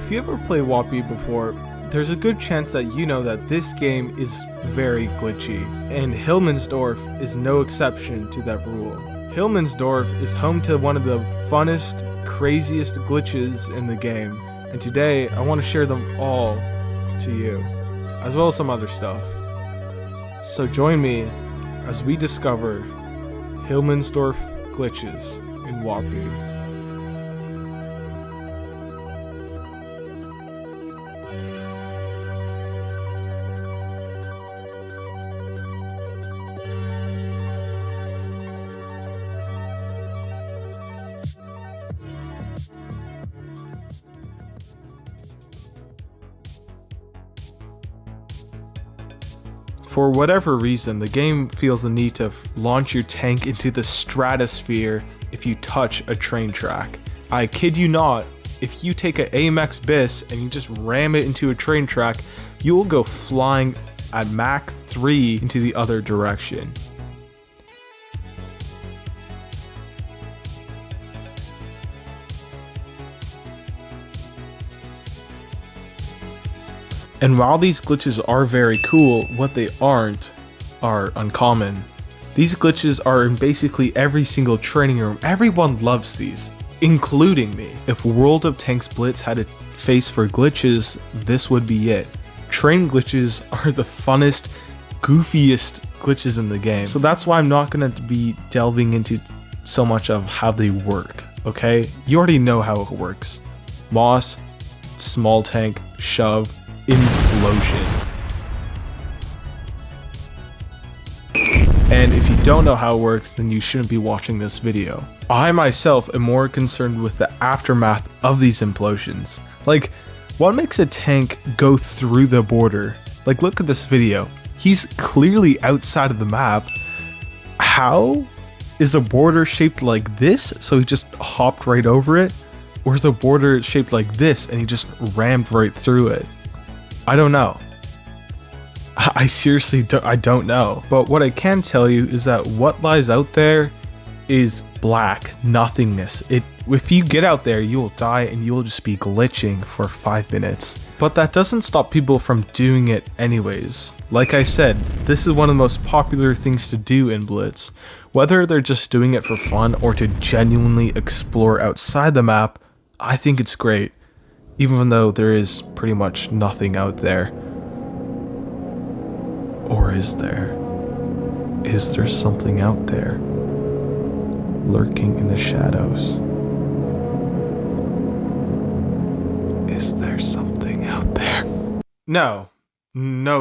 If you ever played WotB before, there's a good chance that you know that this game is very glitchy, and Himmelsdorf is no exception to that rule. Himmelsdorf is home to one of the funnest, craziest glitches in the game, and today I want to share them all to you, as well as some other stuff. So join me as we discover Himmelsdorf glitches in WotB. For whatever reason, the game feels the need to launch your tank into the stratosphere if you touch a train track. I kid you not, if you take an AMX BIS and you just ram it into a train track, you will go flying at Mach 3 into the other direction. And while these glitches are very cool, what they aren't are uncommon. These glitches are in basically every single training room. Everyone loves these, including me. If World of Tanks Blitz had a face for glitches, this would be it. Train glitches are the funnest, goofiest glitches in the game. So that's why I'm not going to be delving into so much of how they work, okay? You already know how it works. Moss, small tank, shove, implosion. And if you don't know how it works, then you shouldn't be watching this video. I myself am more concerned with the aftermath of these implosions. Like, what makes a tank go through the border? Like, look at this video. He's clearly outside of the map. How is the border shaped like this, so he just hopped right over it? Or is the border shaped like this and he just rammed right through it? I don't know. I seriously don't know. But what I can tell you is that what lies out there is black nothingness. If you get out there, you will die and you will just be glitching for 5 minutes. But that doesn't stop people from doing it anyways. Like I said, this is one of the most popular things to do in Blitz. Whether they're just doing it for fun or to genuinely explore outside the map, I think it's great. Even though there is pretty much nothing out there. Or is there? Is there something out there? Lurking in the shadows? Is there something out there? No,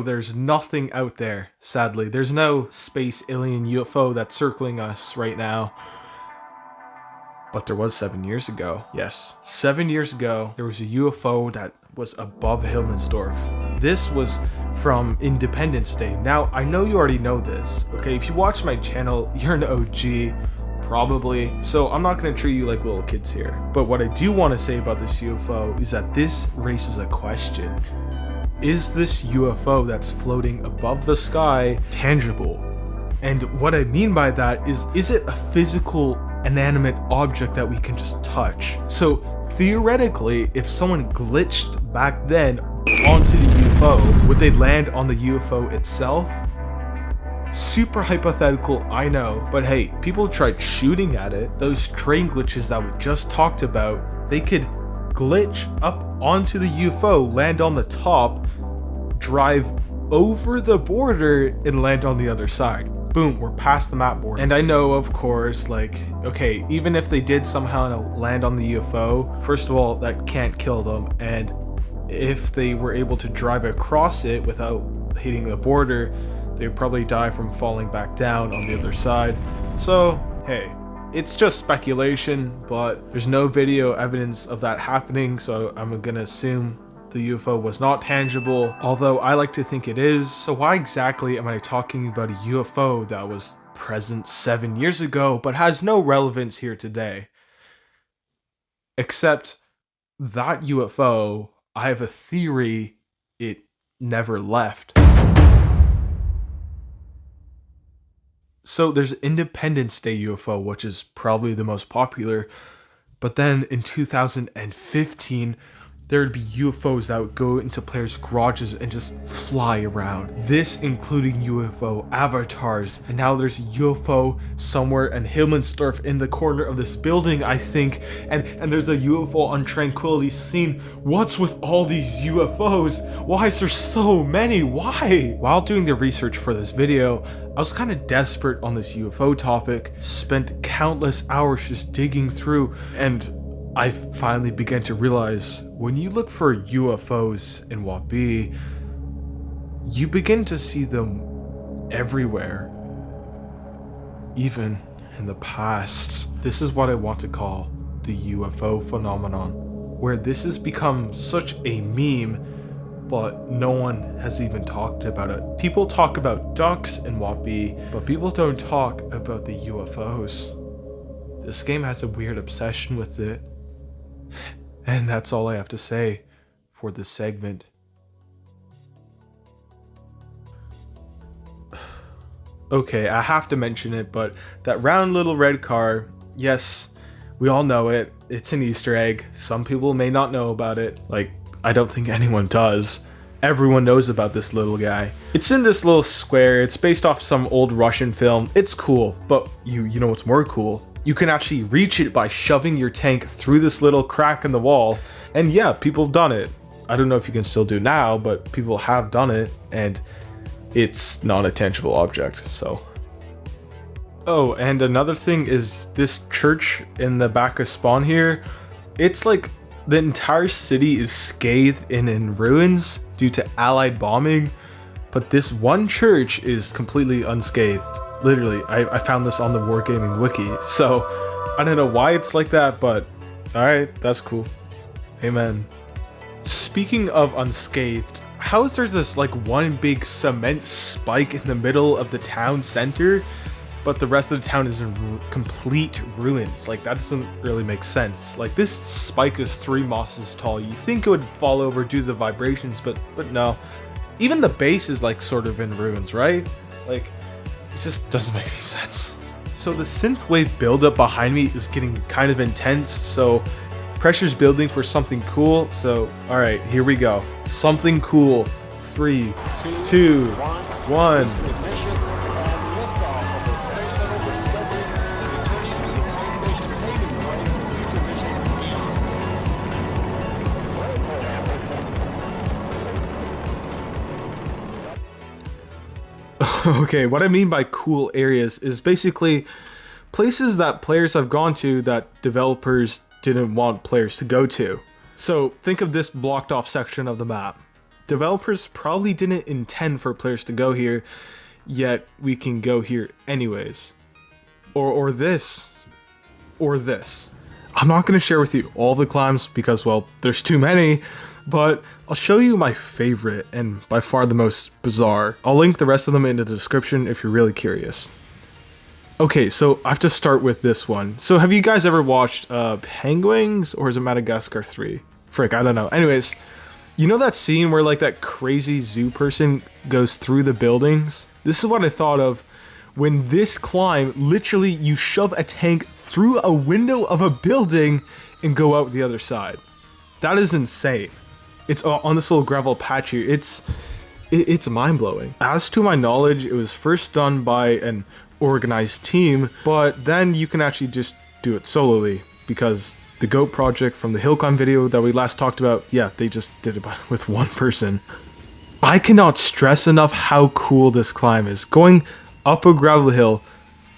there's nothing out there, sadly. There's no space alien UFO that's circling us right now. But there was 7 years ago. Yes, 7 years ago, there was a UFO that was above Himmelsdorf. This was from Independence Day. Now, I know you already know this, okay? If you watch my channel, you're an OG, probably. So I'm not gonna treat you like little kids here. But what I do wanna say about this UFO is that this raises a question. Is this UFO that's floating above the sky tangible? And what I mean by that is it a physical inanimate object that we can just touch? So theoretically, if someone glitched back then onto the UFO, would they land on the UFO itself? Super hypothetical, I know, but hey, people tried shooting at it. Those train glitches that we just talked about, they could glitch up onto the UFO, land on the top, drive over the border, and land on the other side. Boom, we're past the map border. And I know, of course, like, okay, even if they did somehow land on the UFO, first of all, that can't kill them. And if they were able to drive across it without hitting the border, they'd probably die from falling back down on the other side. So, hey, it's just speculation, but there's no video evidence of that happening, so I'm gonna assume the UFO was not tangible, although I like to think it is. So why exactly am I talking about a UFO that was present 7 years ago but has no relevance here today? Except that UFO, I have a theory it never left. So there's Independence Day UFO, which is probably the most popular, but then in 2015, there'd be UFOs that would go into players' garages and just fly around. This including UFO avatars. And now there's a UFO somewhere in Himmelsdorf in the corner of this building, I think. And there's a UFO on Tranquility Scene. What's with all these UFOs? Why is there so many? Why? While doing the research for this video, I was kind of desperate on this UFO topic, spent countless hours just digging through, and I finally began to realize when you look for UFOs in WotB, you begin to see them everywhere, even in the past. This is what I want to call the UFO phenomenon, where this has become such a meme, but no one has even talked about it. People talk about ducks in WotB, but people don't talk about the UFOs. This game has a weird obsession with it. And that's all I have to say for this segment. Okay, I have to mention it, but that round little red car, yes, we all know it. It's an Easter egg. Some people may not know about it. Like, I don't think anyone does. Everyone knows about this little guy. It's in this little square. It's based off some old Russian film. It's cool, but you know what's more cool? You can actually reach it by shoving your tank through this little crack in the wall. And yeah, people have done it. I don't know if you can still do now, but people have done it, and it's not a tangible object, so. Oh, and another thing is this church in the back of spawn here. It's like the entire city is scathed and in ruins due to Allied bombing, but this one church is completely unscathed. Literally, I found this on the Wargaming wiki, so I don't know why it's like that, but alright, that's cool. Amen. Speaking of unscathed, how is there this like one big cement spike in the middle of the town center, but the rest of the town is in complete ruins? Like, that doesn't really make sense. Like, this spike is 3 mosses tall. You think it would fall over due to the vibrations, but no. Even the base is like sort of in ruins, right? Like, it just doesn't make any sense. So the synthwave buildup behind me is getting kind of intense, so pressure's building for something cool. So, alright, here we go. Something cool. 3, 2, 1. Okay, what I mean by cool areas is basically places that players have gone to that developers didn't want players to go to. So think of this blocked off section of the map. Developers probably didn't intend for players to go here, yet we can go here anyways. Or this. Or this. I'm not going to share with you all the climbs because, well, there's too many, but I'll show you my favorite and by far the most bizarre. I'll link the rest of them in the description if you're really curious. Okay, so I have to start with this one. So have you guys ever watched Penguins, or is it Madagascar 3? Frick, I don't know. Anyways, you know that scene where like that crazy zoo person goes through the buildings? This is what I thought of when this climb, literally you shove a tank through a window of a building and go out the other side. That is insane. It's on this little gravel patch here. It's mind-blowing. As to my knowledge, it was first done by an organized team, but then you can actually just do it solely, because the GOAT project from the hill climb video that we last talked about, yeah, they just did it with one person. I cannot stress enough how cool this climb is. Going up a gravel hill,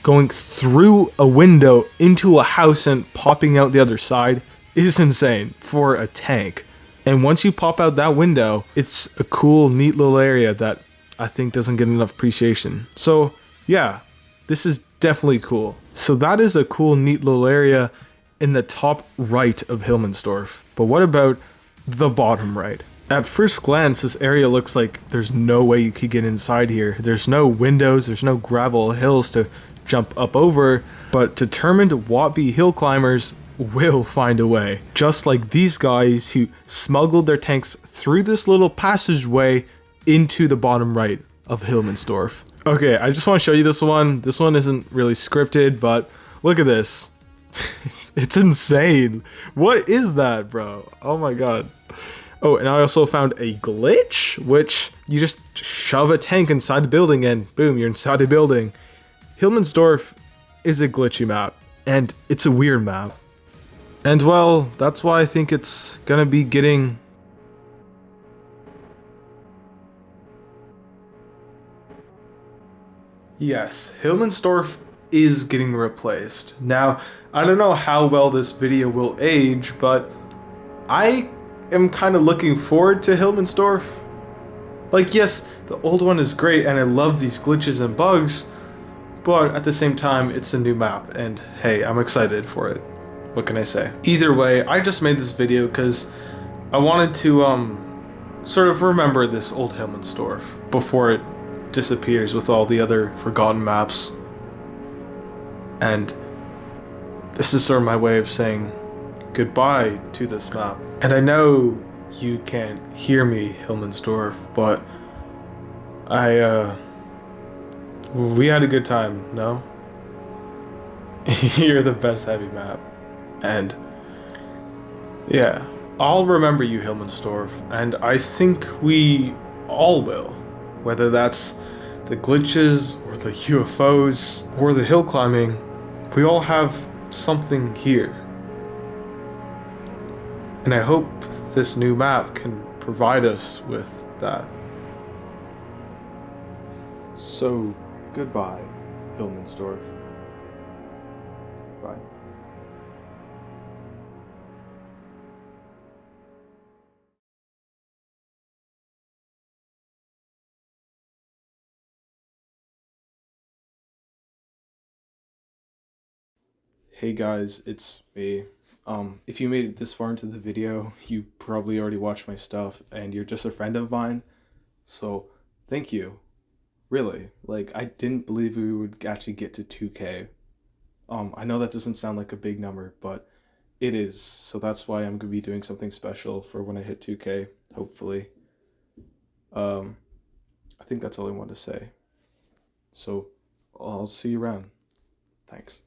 going through a window into a house and popping out the other side is insane for a tank. And once you pop out that window, it's a cool, neat little area that I think doesn't get enough appreciation. So yeah, this is definitely cool. So that is a cool, neat little area in the top right of Himmelsdorf. But what about the bottom right? At first glance, this area looks like there's no way you could get inside here. There's no windows, there's no gravel hills to jump up over, but determined WotB hill climbers will find a way. Just like these guys who smuggled their tanks through this little passageway into the bottom right of Himmelsdorf. Okay, I just want to show you this one. This one isn't really scripted, but look at this. It's insane. What is that, bro? Oh my god. Oh, and I also found a glitch, which you just shove a tank inside the building and boom, you're inside the building. Himmelsdorf is a glitchy map, and it's a weird map. And well, that's why I think it's gonna be getting... Yes, Himmelsdorf is getting replaced. Now, I don't know how well this video will age, but I am kind of looking forward to Himmelsdorf. Like, yes, the old one is great and I love these glitches and bugs, but at the same time, it's a new map and hey, I'm excited for it. What can I say? Either way, I just made this video because I wanted to sort of remember this old Himmelsdorf before it disappears with all the other forgotten maps. And this is sort of my way of saying goodbye to this map. And I know you can't hear me, Himmelsdorf, but we had a good time, no? You're the best heavy map. And yeah, I'll remember you, Himmelsdorf, and I think we all will. Whether that's the glitches, or the UFOs, or the hill climbing, we all have something here. And I hope this new map can provide us with that. So, goodbye, Himmelsdorf. Bye. Hey guys, it's me. If you made it this far into the video, you probably already watched my stuff and you're just a friend of mine. So, thank you. Really. Like, I didn't believe we would actually get to 2K. I know that doesn't sound like a big number, but it is. So that's why I'm gonna be doing something special for when I hit 2K, hopefully. I think that's all I wanted to say. So, I'll see you around. Thanks.